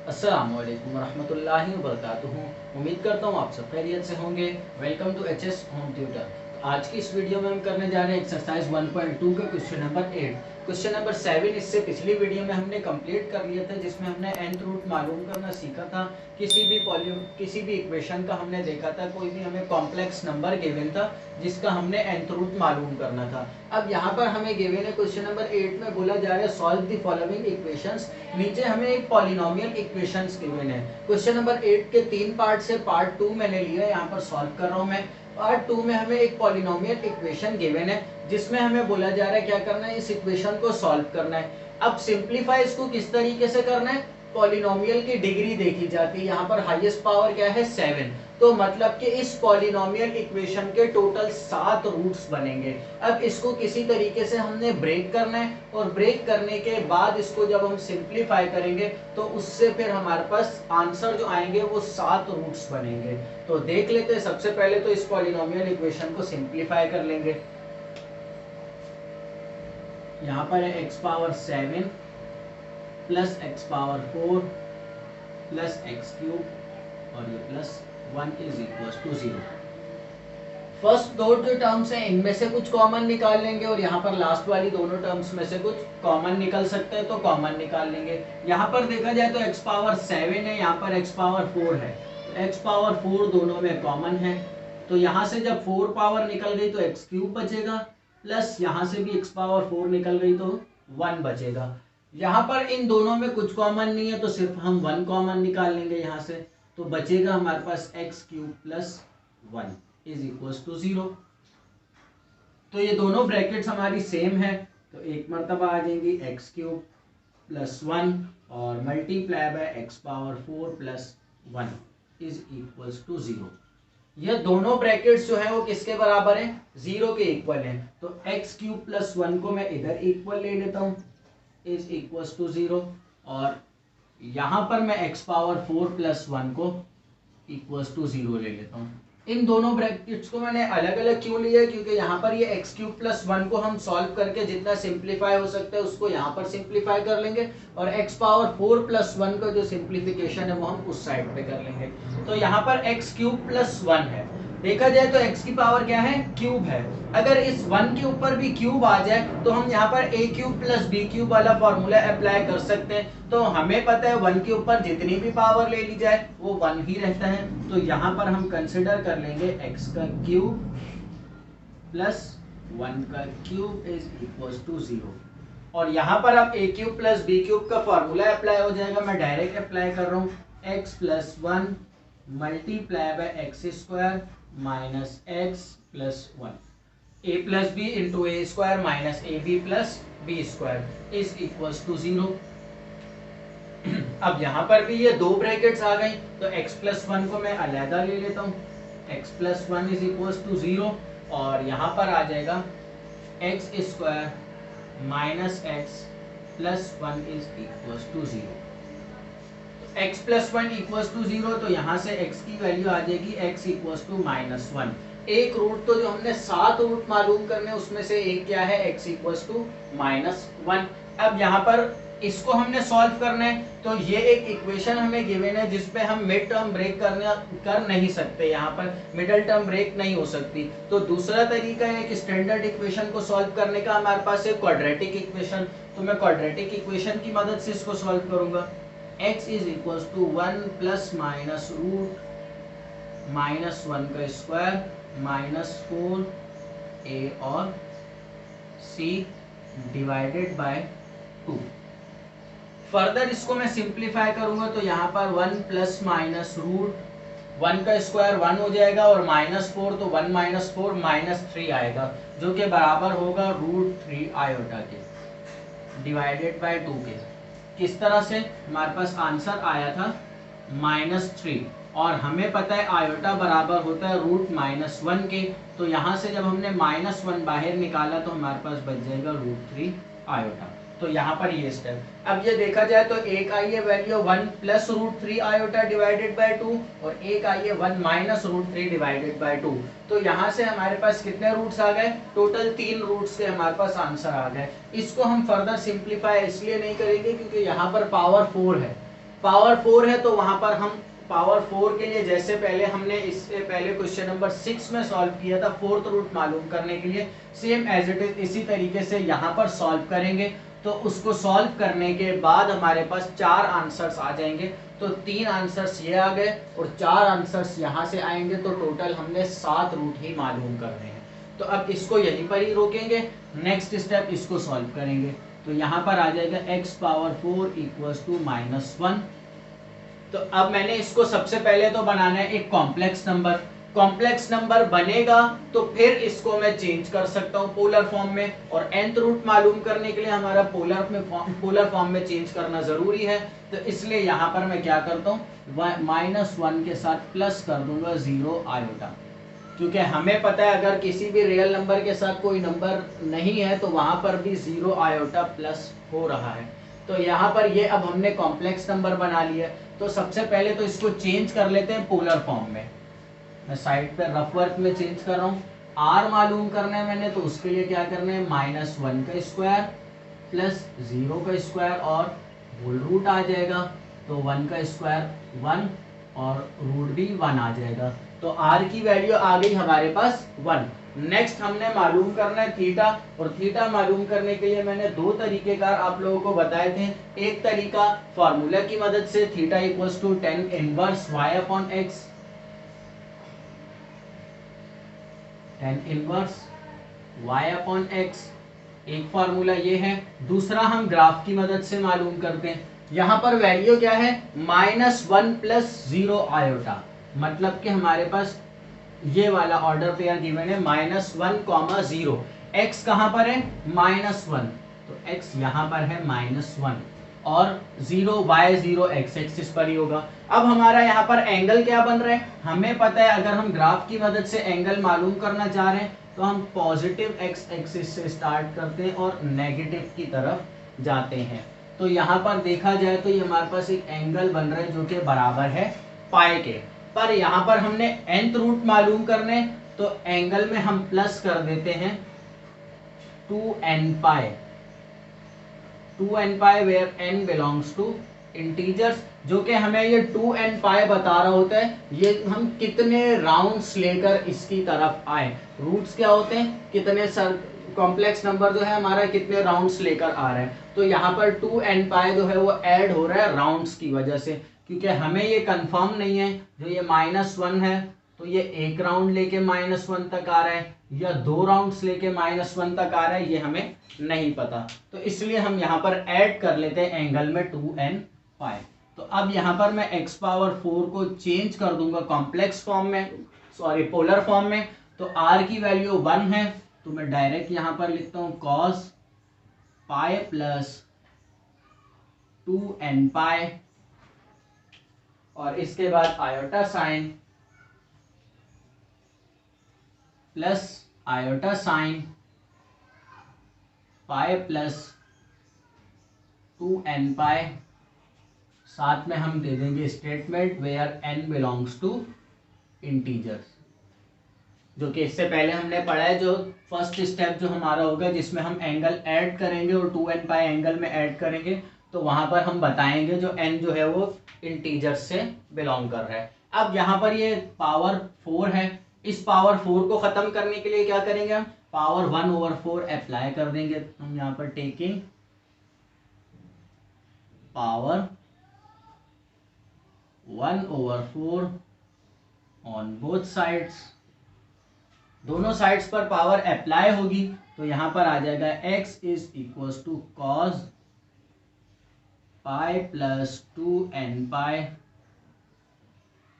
अस्सलामुअलैकुम वरहमतुल्लाहि वबरकातुहू। उम्मीद करता हूँ आप सब खैरियत से होंगे। Welcome to HS home tutor. तो आज की इस वीडियो में हम करने जा रहे हैं एक्सरसाइज 1.2 का क्वेश्चन नंबर 8। क्वेश्चन नंबर 7 इससे पिछली वीडियो में हमने कंप्लीट कर लिया था, जिसमें हमने nth रूट मालूम करना सीखा था। किसी भी इक्वेशन का हमने देखा था, कोई भी हमें कॉम्प्लेक्स नंबर गिवन था जिसका हमने nth रूट मालूम करना था। अब यहाँ पर हमें गिवन है क्वेश्चन नंबर 8 में बोला जा रहा है सॉल्व द फॉलोइंग इक्वेशंस। नीचे हमें एक पॉलिनोमियल इक्वेशंस गिवन है। क्वेश्चन नंबर 8 के 3 पार्ट से पार्ट 2 मैंने लिया है, यहाँ पर सॉल्व कर रहा हूँ मैं। पार्ट 2 में हमें एक पॉलिनोमियल इक्वेशन गिवन है, जिसमें हमें बोला जा रहा है क्या करना है, इस इक्वेशन को सॉल्व करना है। अब सिंप्लीफाई इसको किस तरीके से करना है, पॉलिनोमियल की डिग्री देखी जाती है। यहाँ पर हाईएस्ट पावर क्या है, 7। तो मतलब कि इस पॉलिनोमियल इक्वेशन के टोटल 7 रूट्स बनेंगे। अब इसको किसी तरीके से हमने ब्रेक करना है, और ब्रेक करने के बाद इसको जब हम सिंप्लीफाई करेंगे तो उससे फिर हमारे पास आंसर जो आएंगे वो 7 रूट्स बनेंगे। तो देख लेते हैं। सबसे पहले तो इस पॉलिनोमियल इक्वेशन को सिंप्लीफाई कर लेंगे। यहाँ पर है x power 7 plus x power 4 plus x cube और ये plus 1 is equal to 0। First दो जो टर्म्स हैं इनमें से कुछ कॉमन निकाल लेंगे, और यहाँ पर लास्ट वाली दोनों टर्म्स में से कुछ कॉमन निकल सकते हैं, तो कॉमन निकाल लेंगे। यहाँ पर देखा जाए तो x पावर 7 है, यहाँ पर x पावर 4 है, तो x पावर 4 दोनों में कॉमन है। तो यहाँ से जब 4 पावर निकल गई तो x क्यूब बचेगा, प्लस यहाँ से भी x पावर 4 निकल गई तो 1 बचेगा। यहाँ पर इन दोनों में कुछ कॉमन नहीं है, तो सिर्फ हम 1 कॉमन निकाल लेंगे यहाँ से, तो बचेगा हमारे पास x cube plus 1 is equal to 0। तो ये दोनों ब्रैकेट्स हमारी सेम है, तो एक मरतबा आ जाएंगी x क्यूब प्लस 1 और multiply by x power 4 plus 1 is equal to 0। ये दोनों ब्रैकेट्स जो है वो किसके बराबर हैं, 0 के इक्वल हैं। तो x क्यूब प्लस 1 को मैं इधर इक्वल ले लेता हूँ, इज इक्वल टू 0, और यहाँ पर मैं x पावर 4 प्लस 1 को इक्वल टू 0 ले लेता हूँ। इन दोनों ब्रैकेट्स को मैंने अलग अलग क्यों लिया है, क्योंकि यहाँ पर ये x क्यूब प्लस 1 को हम सॉल्व करके जितना सिंप्लीफाई हो सकता है उसको यहाँ पर सिंप्लीफाई कर लेंगे, और x पावर 4 प्लस 1 का जो सिंप्लीफिकेशन है वो हम उस साइड पे कर लेंगे। तो यहाँ पर x क्यूब प्लस 1 है, देखा जाए तो x की पावर क्या है, क्यूब है। अगर इस 1 के ऊपर भी क्यूब आ जाए तो हम यहाँ पर a cube plus b cube वाला फॉर्मूला अप्लाई कर सकते हैं। तो हमें पता है 1 के ऊपर जितनी भी पावर ले ली जाए वो 1 ही रहता है। तो यहाँ पर हम कंसिडर कर लेंगे x का क्यूब प्लस 1 का क्यूब इज इक्वल टू 0, और यहाँ पर अब a cube plus b cube का फॉर्मूला अप्लाई हो जाएगा। मैं डायरेक्ट अप्लाई कर रहा हूँ, x plus 1 multiply by x square minus x plus 1, a plus b into a square minus a b plus b square is equal to 0। अब यहाँ पर भी ये दो ब्रैकेट्स आ गई, तो x प्लस 1 को मैं अलहदा ले लेता हूँ, x plus 1 is equal to 0, और यहाँ पर आ जाएगा x square minus x plus 1 is equal to 0। x plus 1 equals to 0, तो यहाँ से x की वैल्यू आ जाएगी x इक्वल्स टू माइनस 1। एक रूट तो जो हमने 7 रूट मालूम करने उसमें से एक क्या है, x इक्वल्स टू माइनस 1। अब यहाँ पर इसको हमने सॉल्व करना है, तो ये एक इक्वेशन हमें गिवन है जिसपे हम मिड टर्म ब्रेक कर नहीं सकते, यहाँ पर मिडल टर्म ब्रेक नहीं हो सकती। तो दूसरा तरीका है कि स्टैंडर्ड इक्वेशन को सॉल्व करने का, हमारे पास है क्वाड्रेटिक इक्वेशन। तो मैं क्वाड्रेटिक इक्वेशन की मदद से इसको सॉल्व करूंगा। x is equal to 1 plus minus root minus 1 का स्क्वायर माइनस 4a और c डिवाइडेड बाय 2। फर्दर इसको मैं सिंप्लीफाई करूंगा, तो यहाँ पर 1 प्लस माइनस रूट 1 का स्क्वायर 1 हो जाएगा, और माइनस 4 तो 1 माइनस 4 माइनस 3 आएगा, जो कि बराबर होगा रूट 3 आयोटा के डिवाइडेड बाय 2 के। किस तरह से, हमारे पास आंसर आया था -3, और हमें पता है आयोटा बराबर होता है रूट -1 के। तो यहाँ से जब हमने -1 बाहर निकाला तो हमारे पास बच जाएगा रूट 3 आयोटा। तो यहाँ पर ये स्टेप। अब ये देखा जाए तो एक आई है value 1 plus root 3 iota divided by 2, और एक आई है 1 माइनस रूट 3 डिवाइडेड बाय 2। तो यहाँ से हमारे पास कितने रूट्स आ गए, टोटल 3 रूट्स के हमारे पास आंसर आ गए। इसको हम फर्दर सिंप्लीफाई इसलिए नहीं करेंगे क्योंकि यहाँ पर पावर 4 है, पावर 4 है तो वहां पर हम पावर 4 के लिए जैसे पहले हमने इससे पहले क्वेश्चन नंबर 6 में सॉल्व किया था फोर्थ रूट मालूम करने के लिए, सेम एज इट इज इसी तरीके से यहाँ पर सॉल्व करेंगे। तो उसको सॉल्व करने के बाद हमारे पास 4 आंसर्स आ जाएंगे। तो 3 आंसर्स ये आ गए और 4 आंसर्स यहाँ से आएंगे, तो टोटल हमने 7 रूट ही मालूम करने हैं। तो अब इसको यहीं पर ही रोकेंगे, नेक्स्ट स्टेप इसको सॉल्व करेंगे। तो यहाँ पर आ जाएगा x पावर 4 इक्वल्स टू -1। तो अब मैंने इसको सबसे पहले तो बनाना है एक कॉम्प्लेक्स नंबर। कॉम्प्लेक्स नंबर बनेगा तो फिर इसको मैं चेंज कर सकता हूँ पोलर फॉर्म में, और nth रूट मालूम करने के लिए हमारा पोलर फॉर्म में चेंज करना जरूरी है। तो इसलिए यहाँ पर मैं क्या करता हूँ, -1 के साथ प्लस कर दूंगा 0 आयोटा, क्योंकि हमें पता है अगर किसी भी रियल नंबर के साथ कोई नंबर नहीं है तो वहां पर भी 0 आयोटा प्लस हो रहा है। तो यहाँ पर ये अब हमने कॉम्प्लेक्स नंबर बना लिया। तो सबसे पहले तो इसको चेंज कर लेते हैं पोलर फॉर्म में। मैं साइड पे रफ वर्क में चेंज कर रहा हूँ। r मालूम करना है मैंने, तो उसके लिए क्या करना है, -1 का स्क्वायर प्लस 0 का स्क्वायर और होल रूट आ जाएगा। तो 1 का स्क्वायर 1 और रूट भी 1 आ जाएगा। तो r की वैल्यू आ गई हमारे पास 1। नेक्स्ट हमने मालूम करना है थीटा, और थीटा मालूम करने के लिए मैंने 2 तरीकेकार आप लोगों को बताए थे। एक तरीका फॉर्मूला की मदद से, theta equals to tan inverse y upon x, tan inverse y upon x, एक फार्मूला ये है। दूसरा हम ग्राफ की मदद से मालूम करते हैं। यहाँ पर वैल्यू क्या है, -1 प्लस 0 आयोटा, मतलब कि हमारे पास ये वाला ऑर्डर पेयर गिवन है -1, 0। x कहाँ पर है, -1, तो x यहाँ पर है -1 और 0 y0 x एक्सिस पर ही होगा। अब हमारा यहाँ पर एंगल क्या बन रहा है, हमें पता है अगर हम ग्राफ की मदद से एंगल मालूम करना चाह रहे हैं तो हम पॉजिटिव x एक्सिस से स्टार्ट करते हैं और नेगेटिव की तरफ जाते हैं। तो यहाँ पर देखा जाए तो ये हमारे पास एक एंगल बन रहा है जो कि बराबर है पाई के। पर यहाँ पर हमने nth रूट मालूम करने, तो एंगल में हम प्लस कर देते हैं 2n pi, 2n pi where n belongs to integers, जो कि हमें ये 2n पाई बता रहा होता है ये हम कितने राउंड्स लेकर इसकी तरफ आए। रूट्स क्या होते हैं, कितने कॉम्प्लेक्स नंबर जो है हमारा कितने राउंड्स लेकर आ रहे हैं। तो यहाँ पर 2n पाई जो है वो ऐड हो रहा है राउंड्स की वजह से, क्योंकि हमें ये कंफर्म नहीं है जो ये -1 है तो ये एक राउंड लेके -1 तक आ रहा है या 2 राउंड्स लेके -1 तक आ रहा है, ये हमें नहीं पता। तो इसलिए हम यहाँ पर ऐड कर लेते हैं एंगल में 2n पाई। तो अब यहाँ पर मैं x पावर 4 को चेंज कर दूंगा कॉम्प्लेक्स फॉर्म में, सॉरी पोलर फॉर्म में। तो r की वैल्यू 1 है, तो मैं डायरेक्ट यहाँ पर लिखता हूँ cos पाई प्लस 2n पाई, और इसके बाद iota sine plus iota sine pi plus 2n pi, साथ में हम दे देंगे statement where n belongs to integers, जो कि इससे पहले हमने पढ़ा है। जो फर्स्ट स्टेप जो हमारा होगा जिसमें हम एंगल ऐड करेंगे और 2n पाई एंगल में ऐड करेंगे, तो वहां पर हम बताएंगे जो n जो है वो इंटीजर्स से बिलोंग कर रहा है। अब यहाँ पर ये पावर 4 है, इस पावर 4 को खत्म करने के लिए क्या करेंगे, हम पावर 1/4 अप्लाई कर देंगे। हम यहाँ पर taking power 1/4 on both sides, दोनों साइड्स पर पावर अप्लाई होगी। तो यहाँ पर आ जाएगा x is equals to cos pi plus 2n pi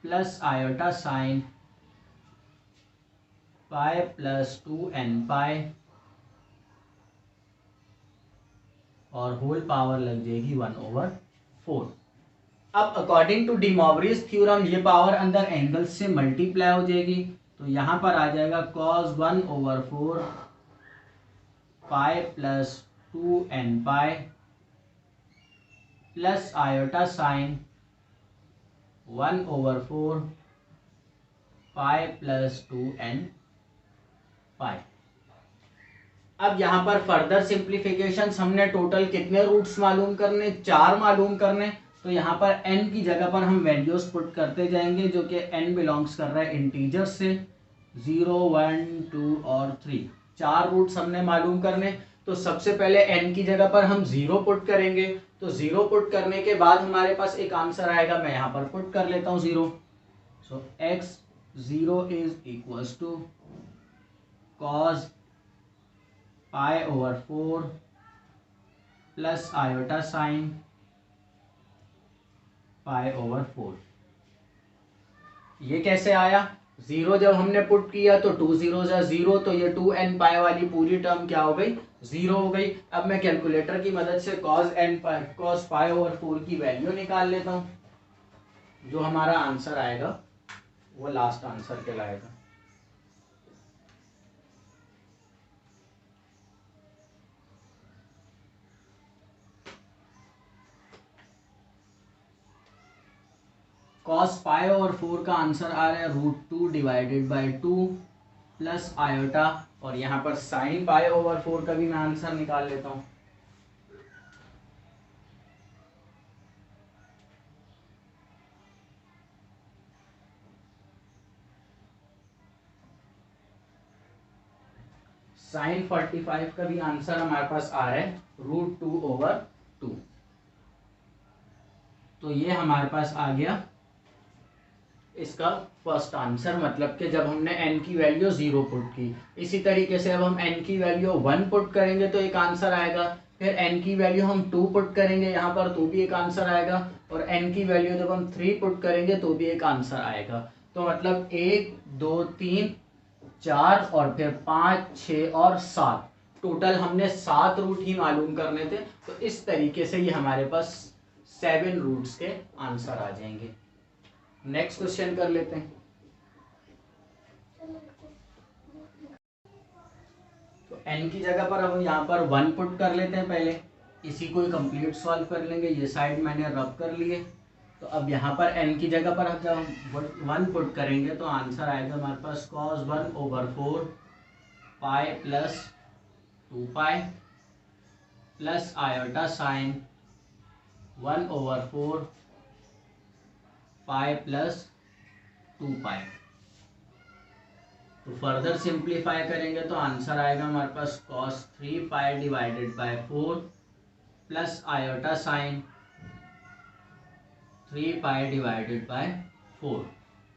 plus iota sine pi plus 2n pi, और होल पावर लग जाएगी 1/4। अब according to de Moivre's theorem ये पावर अंदर एंगल से मल्टीप्लाई हो जाएगी। तो यहाँ पर आ जाएगा cos 1/4 pi plus 2n pi plus iota sign 1/4 pi plus 2n पाई। अब यहाँ पर फर्दर सिंप्लीफिकेशन हमने टोटल कितने रूट्स मालूम करने, 4 मालूम करने। तो यहाँ पर n की जगह पर हम वैल्यूज पुट करते जाएंगे जो कि n बिलोंग्स कर रहा है इंटीजर से 0, 1, 2 और 3। 4 रूट्स हमने मालूम करने। तो सबसे पहले n की जगह पर हम 0 पुट करेंगे। तो 0 पुट करने के बाद हमारे पास एक आंसर आएगा, मैं यहाँ पर पुट कर लेता हूँ 0। So x0 is equals to cos pi over 4 plus iota sine pi over 4। ये कैसे आया? 0 जब हमने पुट किया तो 2 0 जा 0, तो ये 2n पाई वाली पूरी टर्म क्या हो गई? 0 हो गई। अब मैं कैलकुलेटर की मदद से cos पाई ओवर 4 की वैल्यू निकाल लेता हूँ। जो हमारा आंसर आएगा वो लास्ट आंसर कहलाएगा। cos पाई ओवर 4 का आंसर आ रहा है √2 डिवाइडेड बाई 2 प्लस आयोटा, और यहाँ पर साइन पाई ओवर 4 का भी मैं आंसर निकाल लेता हूँ। साइन 45 का भी आंसर हमारे पास आ रहा है √2/2। तो ये हमारे पास आ गया इसका फर्स्ट आंसर, मतलब कि जब हमने n की वैल्यू 0 पुट की। इसी तरीके से अब हम n की वैल्यू 1 पुट करेंगे तो एक आंसर आएगा। फिर n की वैल्यू हम 2 पुट करेंगे यहाँ पर तो भी एक आंसर आएगा। और n की वैल्यू जब हम 3 पुट करेंगे तो भी एक आंसर आएगा। तो मतलब 1, 2, 3, 4 और फिर 5, 6 और 7, टोटल हमने 7 रूट ही मालूम करने थे। तो इस तरीके से ये हमारे पास 7 रूट्स के आंसर आ जाएंगे। नेक्स्ट क्वेश्चन कर लेते हैं। तो n की जगह पर हम यहाँ पर 1 पुट कर लेते हैं पहले। इसी को कंप्लीट सॉल्व कर लेंगे। ये साइड मैंने रब कर लिए। तो अब यहाँ पर n की जगह पर जब हम 1 पुट करेंगे तो आंसर आएगा हमारे पास cos 1/4 पाई प्लस 2 पाई plus iota sign 1/4 pi plus 2 पाई। तो फर्दर सिंप्लीफाई करेंगे तो आंसर आएगा हमारे पास cos 3 pi divided by 4 plus iota sign 3 pi divided by 4।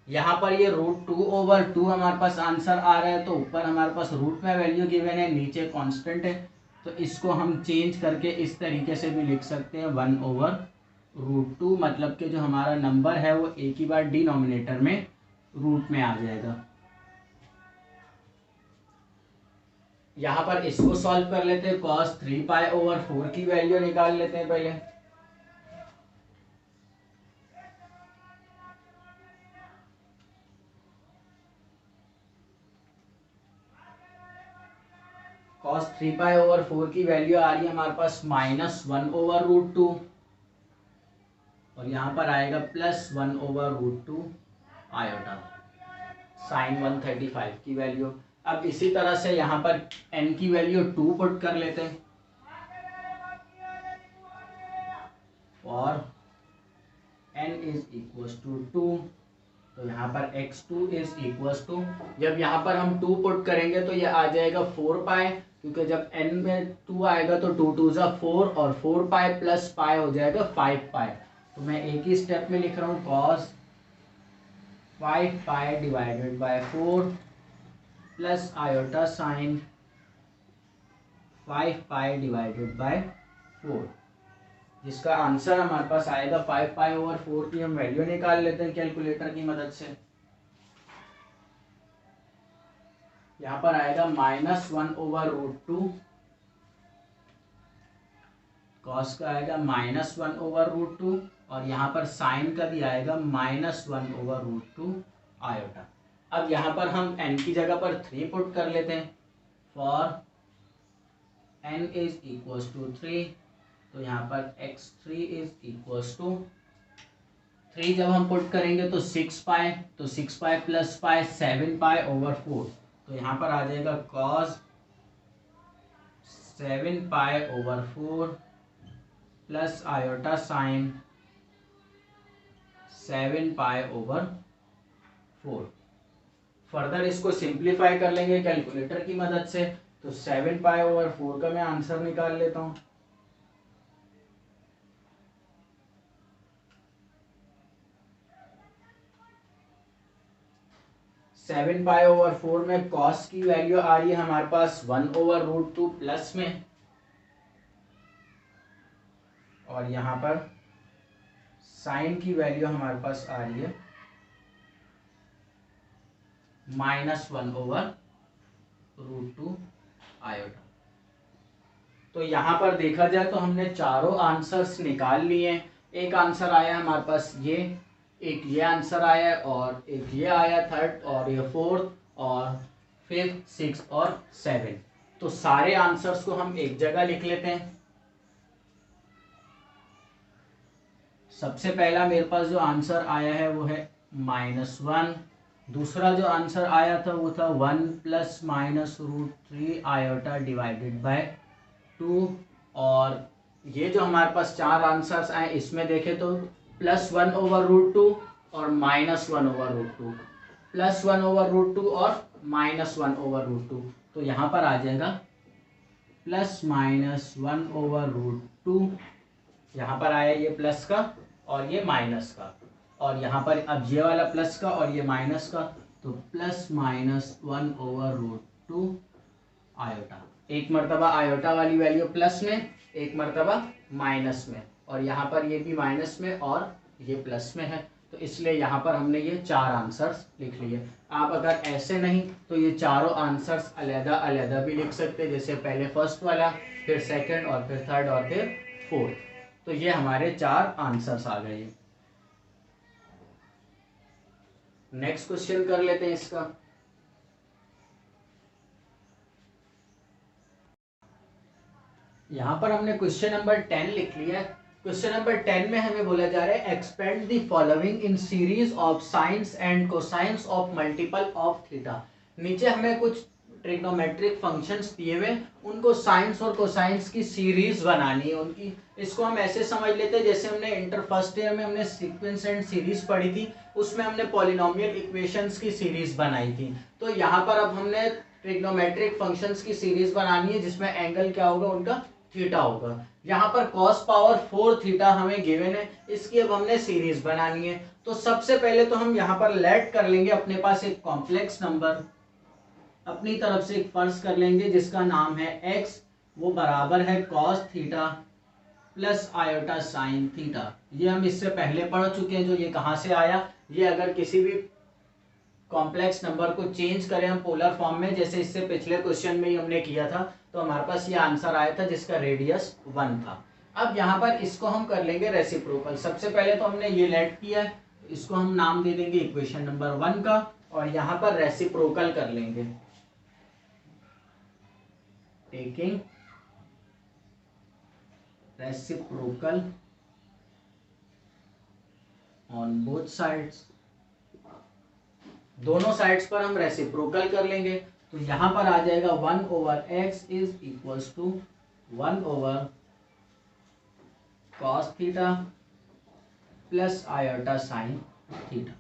यहाँ पर ये √2/2 हमारे पास आंसर आ रहा है। तो ऊपर हमारे पास रूट में वैल्यू गिवन है, नीचे कांस्टेंट है। तो इसको हम चेंज करके इस तरीके से भी लिख सकते हैं 1/√2, मतलब कि जो हमारा नंबर है वो एक ही बार डिनोमिनेटर में रूट में आ जाएगा। यहाँ पर इसको सॉल्व कर लेते हैं। cos 3 पाई ओवर 4 की वैल्यू निकाल लेते हैं पहले। cos 3 पाई ओवर 4 की वैल्यू आ रही है हमारे पास -1/√2, और यहाँ पर आएगा +1/√2 आयोटा साइन 135 की वैल्यू। अब इसी तरह से यहाँ पर n की वैल्यू 2 पुट कर लेते हैं। और n इज इक्वल्स टू 2, तो यहाँ पर x2 इज इक्वल्स टू, जब यहाँ पर हम 2 पुट करेंगे तो ये आ जाएगा 4 पाई, क्योंकि जब n में 2 आएगा तो 2 2 जा 4 और 4 पाई प्लस पाई हो जाएगा 5 पाई। तो मैं एक ही स्टेप में लिख रहा हूँ cos 5 pi divided by 4 plus iota sign 5 pi divided by 4, जिसका आंसर हमारे पास आएगा 5 पाई ओवर 4 की हम वैल्यू निकाल लेते हैं कैलकुलेटर की मदद से। यहाँ पर आएगा -1/√2, कॉस का आएगा -1/√2, और यहाँ पर साइन का भी आएगा -1/√2 आयोटा। अब यहाँ पर हम n की जगह पर 3 पुट कर लेते हैं। For n is equals to 3, तो यहाँ पर x3 इज इक्वल्स टू 3 जब हम पुट करेंगे तो 6 पाई, तो 6 pi plus pi 7 pi over 4। तो यहाँ पर आ जाएगा cos 7 pi over 4 plus iota sine 7π/4। Further इसको सिंप्लीफाई कर लेंगे कैलकुलेटर की मदद से, तो 7π/4 का मैं आंसर निकाल लेता हूं। 7π/4 में कॉस की वैल्यू आ रही है हमारे पास 1/√2 प्लस में, और यहां पर साइन की वैल्यू हमारे पास आ रही है -1/√2 आयोटा। तो यहां पर देखा जाए तो हमने चारों आंसर्स निकाल लिए। एक आंसर आया हमारे पास ये, एक ये आंसर आया, और एक ये आया थर्ड, और ये फोर्थ, और फिफ्थ, सिक्स और सेवन। तो सारे आंसर्स को हम एक जगह लिख लेते हैं। सबसे पहला मेरे पास जो आंसर आया है वो है -1। दूसरा जो आंसर आया था वो था 1 + -√3 आयोटा डिवाइडेड बाय 2। और ये जो हमारे पास चार आंसर्स आए इसमें देखें तो +1/√2 और -1/√2, +1/√2 और -1/√2। तो यहाँ पर आ जाएगा +-1/√2। यहाँ पर आया ये प्लस का और ये माइनस का, और यहाँ पर अब ये वाला प्लस का और ये माइनस का, तो +-1/√2 आयोटा। एक मर्तबा आयोटा वाली वैल्यू प्लस में, एक मर्तबा माइनस में, और यहाँ पर ये भी माइनस में और ये प्लस में है। तो इसलिए यहाँ पर हमने ये चार आंसर्स लिख लिए। आप अगर ऐसे नहीं तो ये चारों आंसर्स अलग अलग भी लिख सकते, जैसे पहले फर्स्ट वाला, फिर सेकंड, और फिर थर्ड, और फिर फोर्थ। तो ये हमारे चार आंसर्स आ गए। नेक्स्ट क्वेश्चन कर लेते हैं इसका। यहां पर हमने क्वेश्चन नंबर 10 लिख लिया है। क्वेश्चन नंबर 10 में हमें बोला जा रहा है expand the following in series of science and cosines of multiple of theta. नीचे हमें कुछ ट्रिग्नोमेट्रिक फंक्शंस दिए हुए, उनको साइंस और कोसाइंस की सीरीज बनानी है उनकी। इसको हम ऐसे समझ लेते हैं जैसे हमने इंटर फर्स्ट ईयर में हमने सीक्वेंस एंड सीरीज पढ़ी थी, उसमें हमने पॉलिनोमियल इक्वेशंस की सीरीज बनाई थी। तो यहाँ पर अब हमने ट्रिग्नोमेट्रिक फंक्शंस की सीरीज बनानी है जिसमें एंगल क्या होगा, उनका थीटा होगा। यहाँ पर cos पावर 4 थीटा हमें गिवन है, इसकी अब हमने सीरीज बनानी है। तो सबसे पहले तो हम यहाँ पर लेट कर लेंगे अपने पास एक कॉम्प्लेक्स नंबर, अपनी तरफ से एक फर्ज कर लेंगे जिसका नाम है x, वो बराबर है cos theta plus iota sine theta. ये हम इससे पहले पढ़ चुके हैं। जो ये कहाँ से आया, ये अगर किसी भी कॉम्प्लेक्स नंबर को चेंज करें हम पोलर फॉर्म में, जैसे इससे पिछले क्वेश्चन में ही हमने किया था, तो हमारे पास ये आंसर आया था जिसका रेडियस 1 था। अब यहाँ पर इसको हम कर लेंगे रेसिप्रोकल। सबसे पहले तो हमने ये लेट किया है, इसको हम नाम दे देंगे इक्वेशन नंबर 1 का, और यहाँ पर रेसिप्रोकल कर लेंगे, taking reciprocal on both sides. दोनों साइड्स पर हम रेसिप्रोकल कर लेंगे। तो यहाँ पर आ जाएगा 1/x is equals to 1/cos theta plus iota sine theta.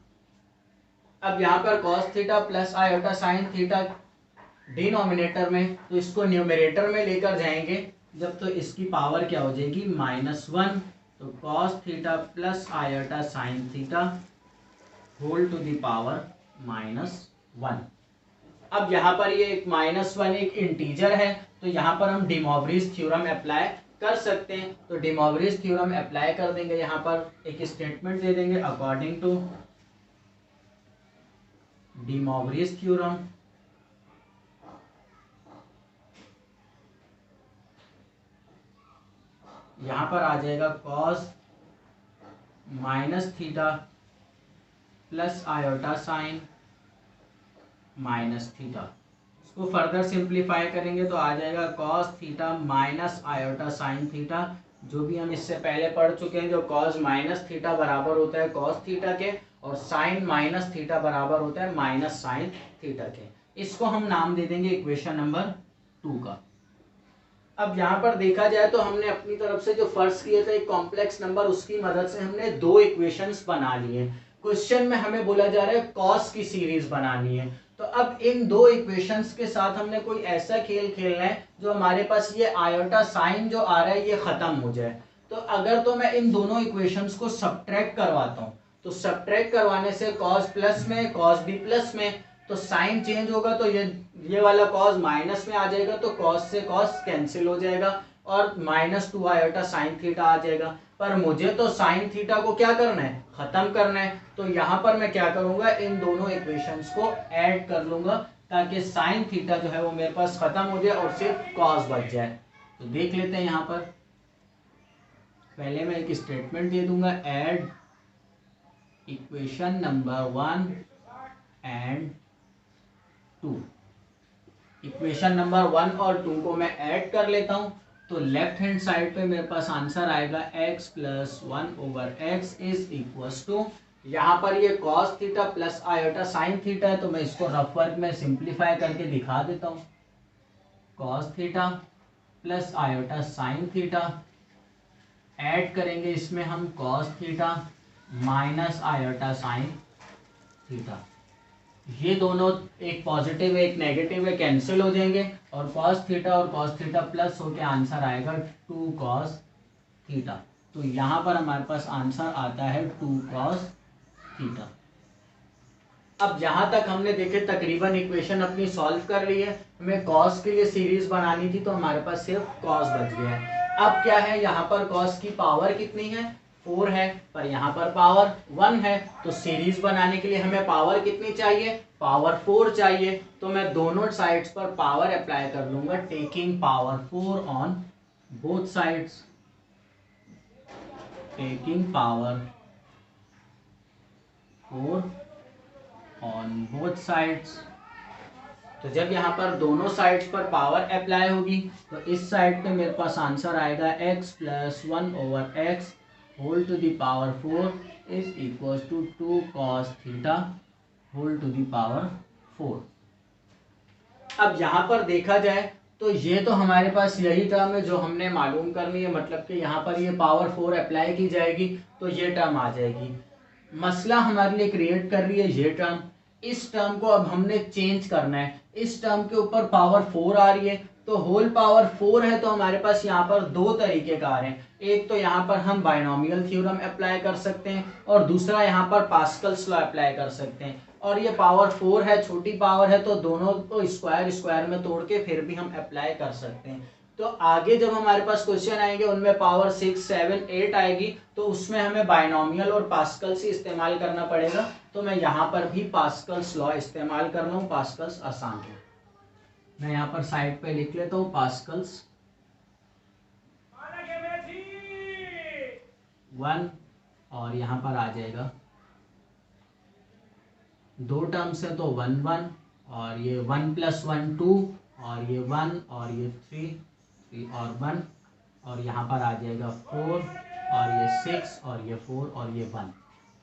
अब यहाँ पर cos theta plus iota sine theta denominator में, तो इसको न्यूमरेटर में लेकर जाएंगे जब, तो इसकी पावर क्या हो जाएगी -1। तो cos theta plus iota sine theta whole to the power -1। अब यहाँ पर ये एक -1 एक इंटीजर है, तो यहाँ पर हम डिमोवरीज थ्योरम अप्लाई कर सकते हैं। तो डिमोवरीज थ्योरम अप्लाई कर देंगे, यहाँ पर एक स्टेटमेंट दे देंगे अकॉर्डिंग टू डिमोवरीज थ्योरम यहाँ पर आ जाएगा cos -theta plus iota sine -theta. इसको फर्दर सिंप्लीफाई करेंगे तो आ जाएगा cos theta minus iota sine theta. जो भी हम इससे पहले पढ़ चुके हैं, जो cos -थीटा बराबर होता है cos थीटा के, और sin -थीटा बराबर होता है -sin थीटा के। इसको हम नाम दे देंगे इक्वेशन नंबर 2 का। अब यहाँ पर देखा जाए तो हमने अपनी तरफ से जो फर्ज किया था एक कॉम्प्लेक्स नंबर, उसकी मदद से हमने दो इक्वेशंस बना लिए। क्वेश्चन में हमें बोला जा रहा है कॉस की सीरीज बनानी है। तो अब इन दो इक्वेशंस के साथ हमने कोई ऐसा खेल खेलना है जो हमारे पास ये आयोटा साइन जो आ रहा है ये खत्म हो जाए। तो अगर तो मैं इन दोनों इक्वेशंस को सब्ट्रैक्ट करवाता हूँ, तो सब्ट्रैक्ट करवाने से कॉस प्लस में, कॉस भी प्लस में, तो साइन चेंज होगा तो ये वाला कॉस माइनस में आ जाएगा, तो कॉस से कॉस कैंसिल हो जाएगा और -2 आयोटा साइन थीटा आ जाएगा। पर मुझे तो साइन थीटा को क्या करना है, खत्म करना है। तो यहाँ पर मैं क्या करूंगा, इन दोनों इक्वेशंस को ऐड कर लूंगा ताकि साइन थीटा जो है वो मेरे पास खत्म हो जाए और सिर्फ कॉस बच जाए। तो देख लेते हैं, यहाँ पर पहले मैं एक स्टेटमेंट दे दूंगा, add equation number 1 and 2। Equation number 1 और 2 को मैं ऐड कर लेता हूं। तो लेफ्ट हैंड साइड पे मेरे पास आंसर आएगा x plus 1/x is equals to, यहाँ पर ये cos theta plus iota sine theta है, तो मैं इसको रफ वर्क में सिंप्लीफाई करके दिखा देता हूँ। cos theta plus iota sine theta, add करेंगे इसमें हम cos theta minus iota sine theta, ये दोनों एक पॉजिटिव है एक नेगेटिव है, कैंसिल हो जाएंगे और cos थीटा और cos थीटा प्लस होके आंसर आएगा 2 cos थीटा। तो यहाँ पर हमारे पास आंसर आता है 2 cos थीटा। अब जहां तक हमने देखे तकरीबन इक्वेशन अपनी सॉल्व कर ली है। हमें cos के लिए सीरीज बनानी थी तो हमारे पास सिर्फ cos बच गया है। अब क्या है, यहाँ पर cos की पावर कितनी है, 4 है, पर यहाँ पर पावर 1 है। तो सीरीज बनाने के लिए हमें पावर कितनी चाहिए, पावर 4 चाहिए। तो मैं दोनों साइड्स पर पावर अप्लाई कर लूंगा, taking power 4 on both sides, taking power 4 on both sides. तो जब यहाँ पर दोनों साइड्स पर पावर अप्लाई होगी तो इस साइड पे मेरे पास आंसर आएगा x plus 1/x whole to the power 4 is equal to 2 cos theta whole to the power 4। अब यहाँ पर देखा जाए तो ये तो हमारे पास यही टर्म है जो हमने मालूम करनी है, मतलब कि यहाँ पर ये पावर 4 अप्लाई की जाएगी तो ये टर्म आ जाएगी। मसला हमारे लिए क्रिएट कर रही है ये टर्म, इस टर्म को अब हमने चेंज करना है। इस टर्म के ऊपर पावर 4 आ रही है, तो होल पावर 4 है, तो हमारे पास यहाँ पर दो तरीके कार हैं। एक तो यहाँ पर हम बाइनोमियल थ्योरम अप्लाई कर सकते हैं और दूसरा यहाँ पर पास्कल्स लॉ अप्लाई कर सकते हैं। और ये पावर 4 है, छोटी पावर है, तो दोनों को स्क्वायर स्क्वायर में तोड़ के फिर भी हम अप्लाई कर सकते हैं। तो आगे जब हमारे पास क्वेश्चन आएंगे उनमें पावर 6, 7, 8 आएगी तो उसमें हमें बाइनोमियल और पास्कल्स ही इस्तेमाल करना पड़ेगा। तो मैं यहाँ पर भी पास्कल्स लॉ इस्तेमाल कर रहा हूँ, पास्कल्स आसान है। मैं यहाँ पर साइड पे लिख लेता हूँ पास्कल्स 1 और यहाँ पर आ जाएगा दो टर्म्स है तो 1 1 और ये 1 + 1 2 और ये 1 और ये 3 और 1 और यहाँ पर आ जाएगा 4 और ये 6 और ये 4 और ये 1।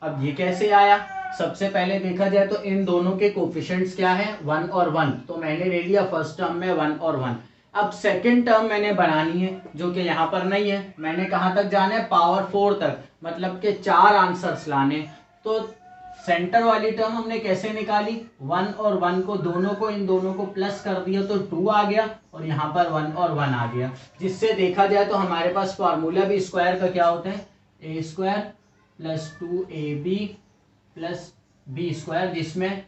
अब ये कैसे आया, सबसे पहले देखा जाए तो इन दोनों के कोफिशिएंट्स क्या है, 1 और 1, तो मैंने ले लिया फर्स्ट टर्म में 1 और 1। अब सेकंड टर्म मैंने बनानी है जो कि यहाँ पर नहीं है। मैंने कहाँ तक जाना है, पावर 4 तक, मतलब कि 4 आंसर्स लाने। तो सेंटर वाली टर्म हमने कैसे निकाली, 1 और 1 को दोनों को इन दोनों को प्लस कर दिया तो 2 आ गया और यहाँ पर 1 और 1 आ गया, जिससे देखा जाए तो हमारे पास फार्मूला भी स्क्वायर का क्या होता है, a² + 2ab + b², जिसमें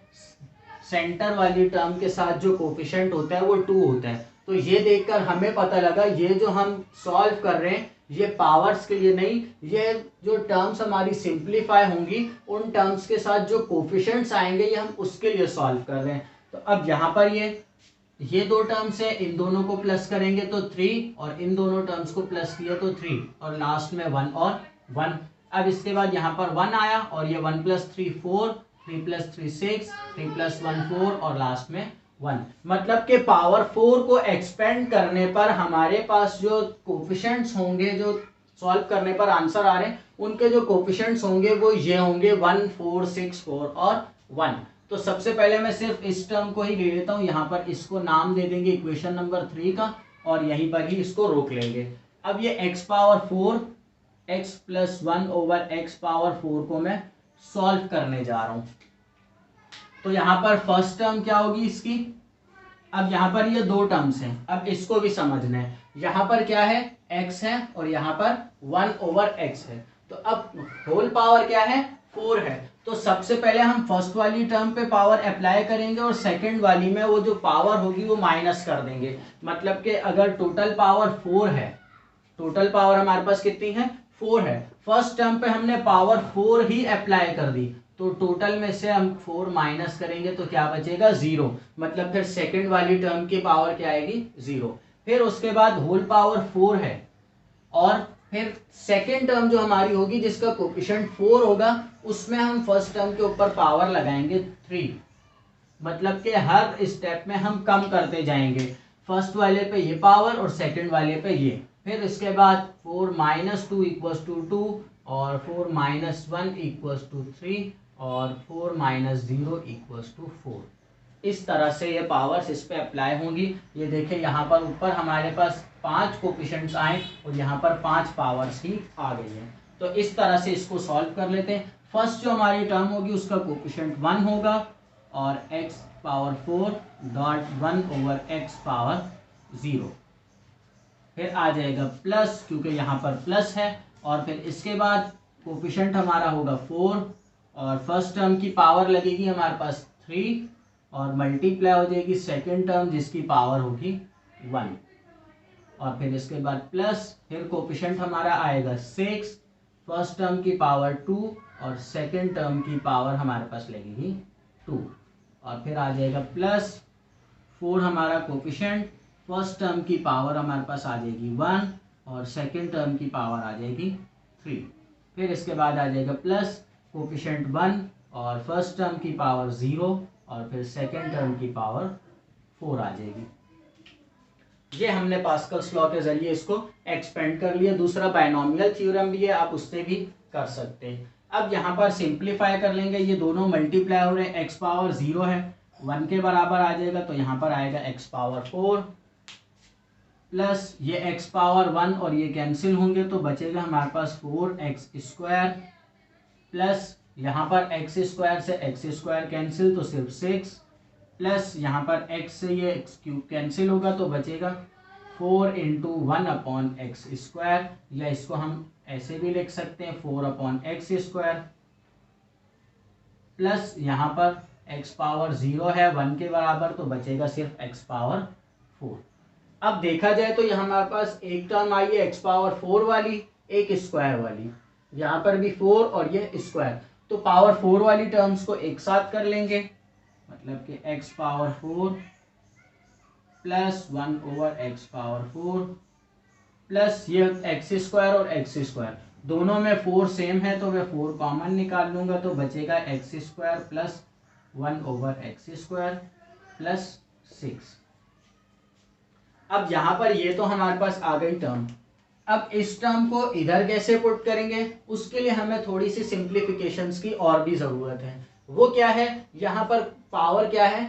सेंटर वाली टर्म के साथ जो कोफिशिएंट होता है वो 2 होता है। तो ये देखकर हमें पता लगा ये जो हम सॉल्व कर रहे हैं ये पावर्स के लिए नहीं, ये जो टर्म्स हमारी सिंप्लीफाई होंगी उन टर्म्स के साथ जो कोफिशिएंट्स आएंगे ये हम उसके लिए सॉल्व कर रहे हैं। तो अब यहाँ पर ये दो टर्म्स है, इन दोनों को प्लस करेंगे तो 3 और इन दोनों टर्म्स को प्लस किया तो 3 और लास्ट में 1 और 1। अब इसके बाद यहाँ पर 1 आया और ये 1 + 3 4, 3 + 3 6, 3 + 1 4 और लास्ट में 1। मतलब कि पावर 4 को एक्सपेंड करने पर हमारे पास जो कोफिशिएंट्स होंगे, जो सॉल्व करने पर आंसर आ रहे हैं उनके जो कोफिशिएंट्स होंगे वो ये होंगे 1 4 6 4 और 1। तो सबसे पहले मैं सिर्फ इस टर्म को ही ले लेता हूँ, यहाँ पर इसको नाम दे देंगे इक्वेशन नंबर 3 का, और यहीं पर ही इसको रोक लेंगे। अब ये x power 4 x plus 1 over x power 4 को मैं सॉल्व करने जा रहा हूं। तो यहाँ पर फर्स्ट टर्म क्या होगी इसकी, अब यहाँ पर ये दो टर्म्स हैं, अब इसको भी समझना है। यहाँ पर क्या है, x है और यहाँ पर 1 ओवर x है। तो अब होल पावर क्या है, 4 है। तो सबसे पहले हम फर्स्ट वाली टर्म पे पावर अप्लाई करेंगे और सेकंड वाली में वो जो पावर होगी वो माइनस कर देंगे। मतलब कि अगर टोटल पावर 4 है, टोटल पावर हमारे पास कितनी है, 4 है, फर्स्ट टर्म पे हमने पावर 4 ही अप्लाई कर दी, तो टोटल में से हम 4 माइनस करेंगे तो क्या बचेगा, 0। मतलब फिर सेकंड वाली टर्म की पावर क्या आएगी, 0। फिर उसके बाद होल पावर 4 है और फिर सेकंड टर्म जो हमारी होगी जिसका कोएफिशिएंट 4 होगा, उसमें हम फर्स्ट टर्म के ऊपर पावर लगाएंगे 3। मतलब कि हर स्टेप में हम कम करते जाएंगे, फर्स्ट वाले पे ये पावर और सेकंड वाले पे ये। फिर इसके बाद 4 माइनस 2 इक्वल्स टू 2 और 4 माइनस 1 इक्वल्स टू 3 और 4 माइनस 0 इक्वल्स टू 4। इस तरह से ये पावर्स इस पे अप्लाई होंगी। ये देखिए यहाँ पर ऊपर हमारे पास 5 कोएफिशिएंट्स आए और यहाँ पर 5 पावर्स ही आ गई हैं। तो इस तरह से इसको सॉल्व कर लेते हैं। फर्स्ट जो हमारी टर्म होगी उसका कोएफिशिएंट 1 होगा और x power 4 dot 1 over x power 0। फिर आ जाएगा प्लस, क्योंकि यहाँ पर प्लस है, और फिर इसके बाद कोएफिशिएंट हमारा होगा 4 और फर्स्ट टर्म की पावर लगेगी हमारे पास 3 और मल्टीप्लाई हो जाएगी सेकंड टर्म जिसकी पावर होगी 1, और फिर इसके बाद प्लस, फिर कोएफिशिएंट हमारा आएगा 6, फर्स्ट टर्म की पावर 2 और सेकंड टर्म की पावर हमारे पास लगेगी 2, और फिर आ जाएगा प्लस 4 हमारा कोएफिशिएंट, फर्स्ट टर्म की पावर हमारे पास आ जाएगी 1 और सेकंड टर्म की पावर आ जाएगी 3। फिर इसके बाद आ जाएगा प्लस कोएफिशिएंट 1 और फर्स्ट टर्म की पावर 0 और फिर सेकंड टर्म की पावर 4 आ जाएगी। ये हमने पास्कल्स लॉ के जरिए इसको एक्सपेंड कर लिया। दूसरा बायनोमियल थ्योरम भी है, आप उससे भी कर सकते हैं। अब यहाँ पर सिंप्लीफाई कर लेंगे, ये दोनों मल्टीप्लाई हो रहे हैं, x पावर 0 है 1 के बराबर आ जाएगा, तो यहाँ पर आएगा x पावर 4 प्लस ये x पावर 1 और ये कैंसिल होंगे तो बचेगा हमारे पास 4x स्क्वायर प्लस यहाँ पर x स्क्वायर से x स्क्वायर कैंसिल तो सिर्फ 6 प्लस यहाँ पर x से ये x क्यूब कैंसिल होगा तो बचेगा 4 इंटू 1 अपॉन एक्स स्क्वायर, या इसको हम ऐसे भी लिख सकते हैं 4 अपॉन एक्स स्क्वायर प्लस यहाँ पर x पावर 0 है 1 के बराबर तो बचेगा सिर्फ x पावर 4। अब देखा जाए तो यहाँ हमारे पास एक टर्म आई है x पावर 4 वाली, एक स्क्वायर वाली, यहाँ पर भी 4 और ये स्क्वायर, तो पावर 4 वाली टर्म्स को एक साथ कर लेंगे, मतलब कि x power 4 plus 1 over x power 4 plus ये x स्क्वायर और x स्क्वायर, दोनों में 4 सेम है तो मैं 4 कॉमन निकाल लूंगा तो बचेगा x square plus 1 over x square plus 6। अब यहाँ पर ये तो हमारे पास आ गई टर्म। अब इस टर्म को इधर कैसे पुट करेंगे, उसके लिए हमें थोड़ी सी सिंप्लीफिकेशंस की और भी ज़रूरत है। वो क्या है, यहाँ पर पावर क्या है,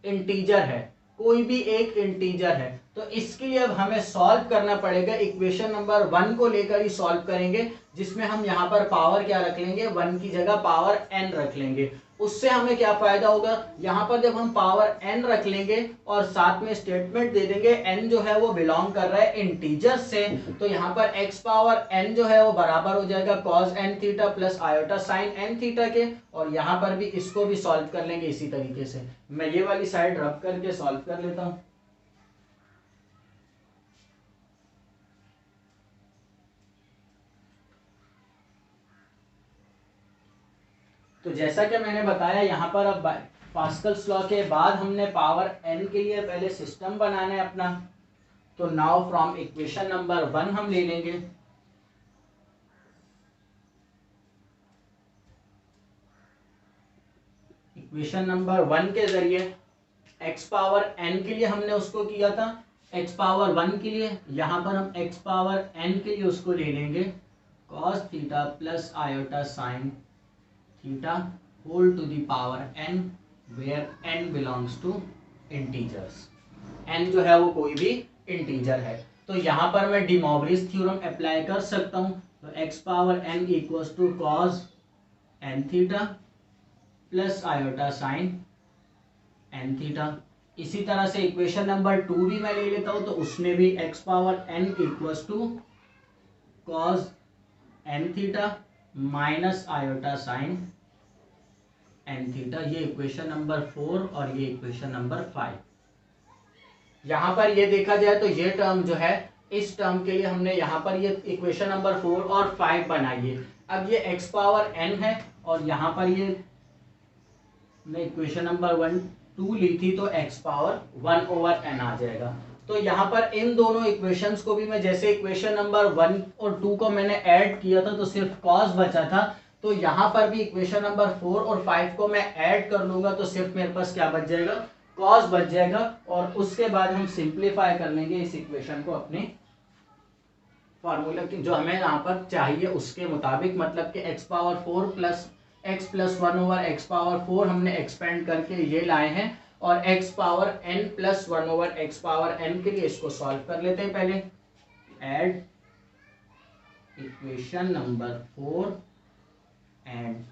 इंटीजर है, कोई भी एक इंटीजर है, तो इसके लिए अब हमें सॉल्व करना पड़ेगा। इक्वेशन नंबर 1 को लेकर ही सॉल्व करेंगे, जिसमें हम यहाँ पर पावर क्या रख लेंगे, 1 की जगह पावर n रख लेंगे। उससे हमें क्या फायदा होगा, यहाँ पर जब हम पावर n रख लेंगे और साथ में स्टेटमेंट दे देंगे n जो है वो बिलोंग कर रहा है इंटीजर से, तो यहाँ पर x पावर n जो है वो बराबर हो जाएगा cos n theta plus iota sine n theta के, और यहाँ पर भी इसको भी सॉल्व कर लेंगे इसी तरीके से। मैं ये वाली साइड रब करके सॉल्व कर लेता हूँ। तो जैसा कि मैंने बताया यहाँ पर अब पास्कल्स लॉ के बाद हमने पावर n के लिए पहले सिस्टम बनाना है अपना। तो नाउ फ्रॉम इक्वेशन नंबर 1 हम ले लेंगे, इक्वेशन नंबर 1 के जरिए x पावर n के लिए हमने उसको किया था, x पावर 1 के लिए यहाँ पर हम x पावर n के लिए उसको ले लेंगे cos theta plus iota sine theta whole to the power n, where n belongs to integers. n जो है वो कोई भी इंटीजर है। तो यहाँ पर मैं डी मॉर्गन्स थ्योरम अप्लाई कर सकता हूँ। तो x power n equals to cos n theta plus iota sine n theta. इसी तरह से इक्वेशन नंबर 2 भी मैं ले लेता हूँ, तो उसमें भी x power n equals to cos n theta minus iota sine n theta. ये इक्वेशन नंबर 4 और ये इक्वेशन नंबर 5। यहाँ पर ये देखा जाए तो ये टर्म जो है, इस टर्म के लिए हमने यहाँ पर ये इक्वेशन नंबर 4 और 5 बनाई है। अब ये x पावर n है और यहाँ पर ये मैं इक्वेशन नंबर 1 2 ली थी, तो x पावर 1 ओवर n आ जाएगा। तो यहाँ पर इन दोनों इक्वेशंस को भी मैं, जैसे इक्वेशन नंबर 1 और 2 को मैंने ऐड किया था तो सिर्फ cos बचा था, तो यहाँ पर भी इक्वेशन नंबर 4 और 5 को मैं ऐड कर लूंगा तो सिर्फ मेरे पास क्या बच जाएगा, cos बच जाएगा। और उसके बाद हम सिंप्लीफाई कर लेंगे इस इक्वेशन को अपने फार्मूला की जो हमें यहाँ पर चाहिए उसके मुताबिक, मतलब कि x power 4 plus x plus 1 over x power 4 हमने एक्सपेंड करके ये लाए हैं, और x power n plus 1 over x power n के लिए इसको सॉल्व कर लेते हैं पहले। Add equation number 4 and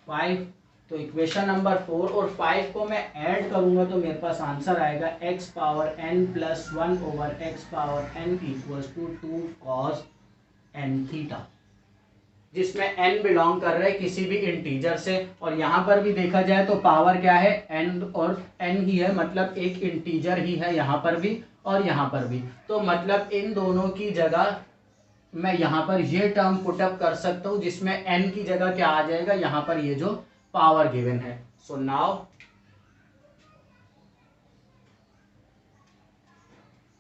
5। तो इक्वेशन नंबर 4 और 5 को मैं ऐड करूंगा तो मेरे पास आंसर आएगा x power n plus 1 over x power n equals to 2 cos n theta, जिसमें n बिलोंग कर रहा है किसी भी इंटीजर से। और यहाँ पर भी देखा जाए तो पावर क्या है, n और n ही है, मतलब एक इंटीजर ही है यहाँ पर भी और यहाँ पर भी। तो मतलब इन दोनों की जगह मैं यहाँ पर ये टर्म पुटअप कर सकता हूँ जिसमें n की जगह क्या आ जाएगा, यहाँ पर ये जो पावर गिवन है। सो नाउ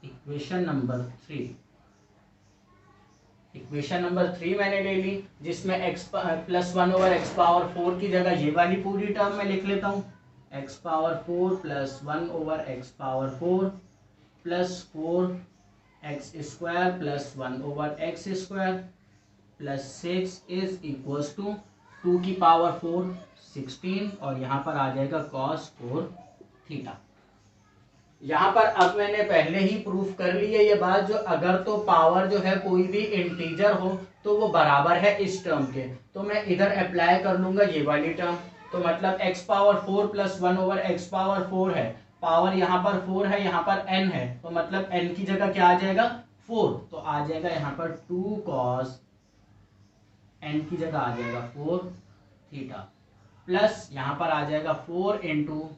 इक्वेशन नंबर 3 मैंने ले ली, जिसमें x plus 1 over x power 4 की जगह ये वाली पूरी टर्म मैं लिख लेता हूँ, x power 4 plus 1 over x power 4 plus 4x square plus 1 over x square plus 6 is equals to 2 की पावर 4 16, और यहाँ पर आ जाएगा cos 4 थीटा। यहाँ पर अब मैंने पहले ही प्रूफ कर ली है ये बात, जो अगर तो पावर जो है कोई भी इंटीजर हो तो वो बराबर है इस टर्म के, तो मैं इधर अप्लाई कर लूंगा ये वाली टर्म। तो मतलब x power 4 plus 1 over x power 4 है, पावर यहाँ पर 4 है, यहाँ पर n है, तो मतलब n की जगह क्या आ जाएगा 4, तो आ जाएगा यहाँ पर 2 cos n की जगह आ जाएगा 4 थीटा, प्लस यहाँ पर आ जाएगा 4 into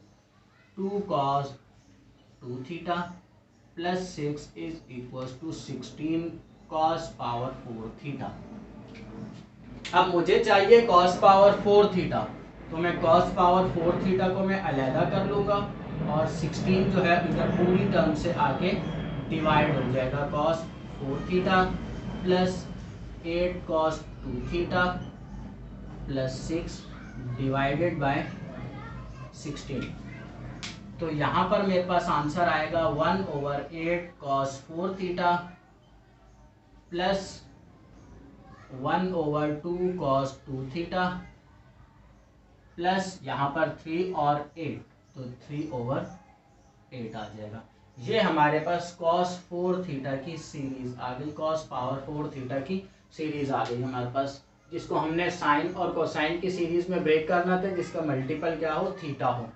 2 cos 2 theta plus 6 is equals to 16 cos power 4 theta. अब मुझे चाहिए cos पावर 4 थीटा, तो मैं cos पावर 4 थीटा को मैं अलहदा कर लूँगा, और 16 जो है इधर पूरी टर्म से आके डिवाइड हो जाएगा, cos 4 theta plus 8 cos 2 theta plus 6 divided by 16। तो यहाँ पर मेरे पास आंसर आएगा 1 over 8 cos 4 theta plus 1 over 2 cos 2 theta plus यहाँ पर 3 और 8, तो 3 ओवर 8 आ जाएगा। ये हमारे पास cos 4 थीटा की सीरीज आ गई, cos पावर 4 थीटा की सीरीज आ गई हमारे पास, जिसको हमने साइन और कोसाइन की सीरीज में ब्रेक करना था, जिसका मल्टीपल क्या हो, थीटा हो।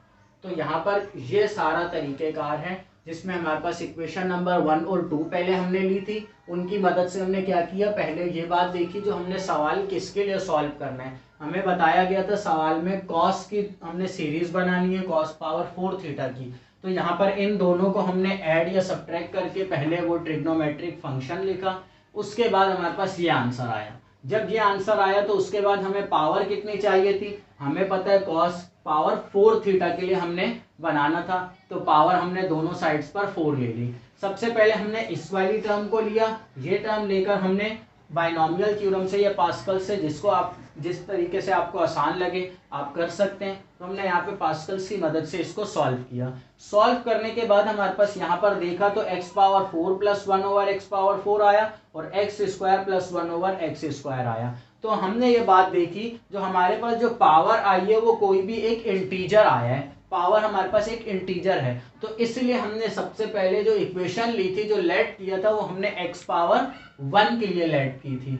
तो यहाँ पर ये सारा तरीकेकार है जिसमें हमारे पास इक्वेशन नंबर 1 और 2 पहले हमने ली थी, उनकी मदद से हमने क्या किया, पहले ये बात देखी जो हमने सवाल किसके लिए सॉल्व करना है। हमें बताया गया था सवाल में कॉस की हमने सीरीज बनानी है, कॉस पावर 4 थीटा की। तो यहाँ पर इन दोनों को हमने ऐड या सब्ट्रैक्ट करके पहले वो ट्रिग्नोमेट्रिक फंक्शन लिखा, उसके बाद हमारे पास ये आंसर आया। जब ये आंसर आया तो उसके बाद हमें पावर कितनी चाहिए थी, हमें पता है cos पावर 4 थीटा के लिए हमने बनाना था, तो पावर हमने दोनों साइड्स पर 4 ले ली। सबसे पहले हमने इस वाली टर्म को लिया, ये टर्म लेकर हमने बाइनोमियल थ्योरम से या पास्कल से, जिसको आप जिस तरीके से आपको आसान लगे आप कर सकते हैं, तो हमने यहाँ पे पास्कल्स की मदद से इसको सॉल्व किया। सॉल्व करने के बाद हमारे पास यहाँ पर देखा तो x power 4 plus 1 over x power 4 आया और x square plus 1 over x square आया। तो हमने ये बात देखी जो हमारे पास जो पावर आई है वो कोई भी एक इंटीजर आया है, पावर हमारे पास एक इंटीजर है, तो इसलिए हमने सबसे पहले जो इक्वेशन ली थी, जो लेट किया था, वो हमने x पावर 1 के लिए लेट की थी।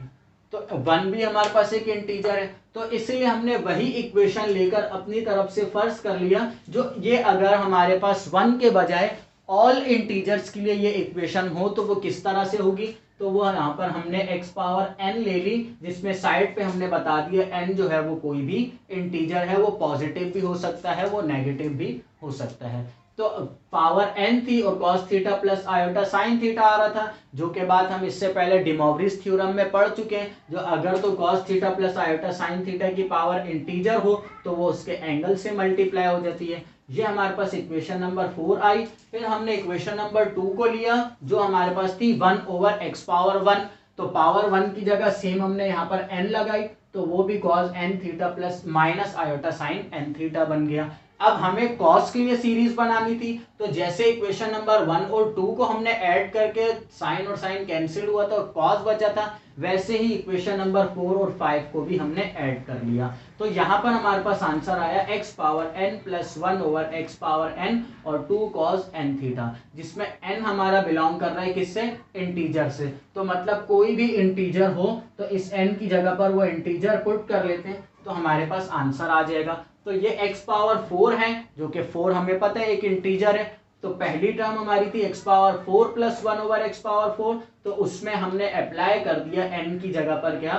तो 1 भी हमारे पास एक इंटीजर है, तो इसलिए हमने वही इक्वेशन लेकर अपनी तरफ से फर्ज कर लिया, जो ये अगर हमारे पास 1 के बजाय ऑल इंटीजर्स के लिए ये इक्वेशन हो तो वो किस तरह से होगी। तो वो यहाँ पर हमने x पावर n ले ली, जिसमें साइड पे हमने बता दिया n जो है वो कोई भी इंटीजर है, वो पॉजिटिव भी हो सकता है, वो नेगेटिव भी हो सकता है। तो पावर n थी और cos theta plus iota sine theta आ रहा था, जो के बाद हम इससे पहले डिमोवरिस थ्योरम में पढ़ चुके हैं, जो अगर तो cos theta plus iota sine theta की पावर इंटीजर हो तो वो उसके एंगल से मल्टीप्लाई हो जाती है। ये हमारे पास इक्वेशन नंबर 4 आई। फिर हमने इक्वेशन नंबर 2 को लिया, जो हमारे पास थी 1 ओवर x पावर 1। तो पावर 1 की जगह सेम हमने यहाँ पर n लगाई, तो वो भी cos n theta plus minus iota sine n theta बन गया। अब हमें cos के लिए सीरीज बनानी थी, तो जैसे इक्वेशन नंबर 1 और 2 को हमने ऐड करके साइन और साइन कैंसिल हुआ था और cos बचा था, वैसे ही इक्वेशन नंबर 4 और 5 को भी हमने ऐड कर लिया। तो यहाँ पर हमारे पास आंसर आया x power n plus 1 over x power n और 2 cos n थीटा, जिसमें n हमारा बिलोंग कर रहा है किससे, इंटीजर से। तो मतलब कोई भी इंटीजर हो तो इस n की जगह पर वो इंटीजर पुट कर लेते हैं, तो हमारे पास आंसर आ जाएगा। तो ये x पावर 4 है, जो कि 4 हमें पता है एक इंटीजर है। तो पहली टर्म हमारी थी x power 4 plus 1 over x power 4, तो उसमें हमने अप्लाई कर दिया n की जगह पर क्या,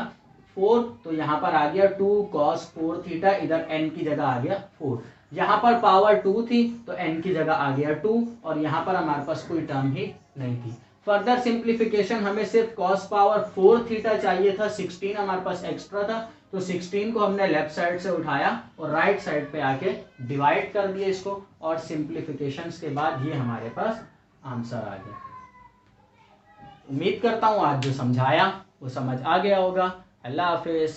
4। तो यहाँ पर आ गया 2 cos 4 थीटा, इधर n की जगह आ गया 4। यहाँ पर पावर 2 थी तो n की जगह आ गया 2, और यहाँ पर हमारे पास कोई टर्म ही नहीं थी। फर्दर सिंप्लीफिकेशन हमें सिर्फ cos पावर 4 थीटा चाहिए था, 16 हमारे पास एक्स्ट्रा था, तो 16 को हमने लेफ्ट साइड से उठाया और राइट साइड पे आके डिवाइड कर दिया इसको, और सिंप्लीफिकेशंस के बाद ये हमारे पास आंसर आ गया। उम्मीद करता हूँ आज जो समझाया वो समझ आ गया होगा। अल्लाह हाफिज।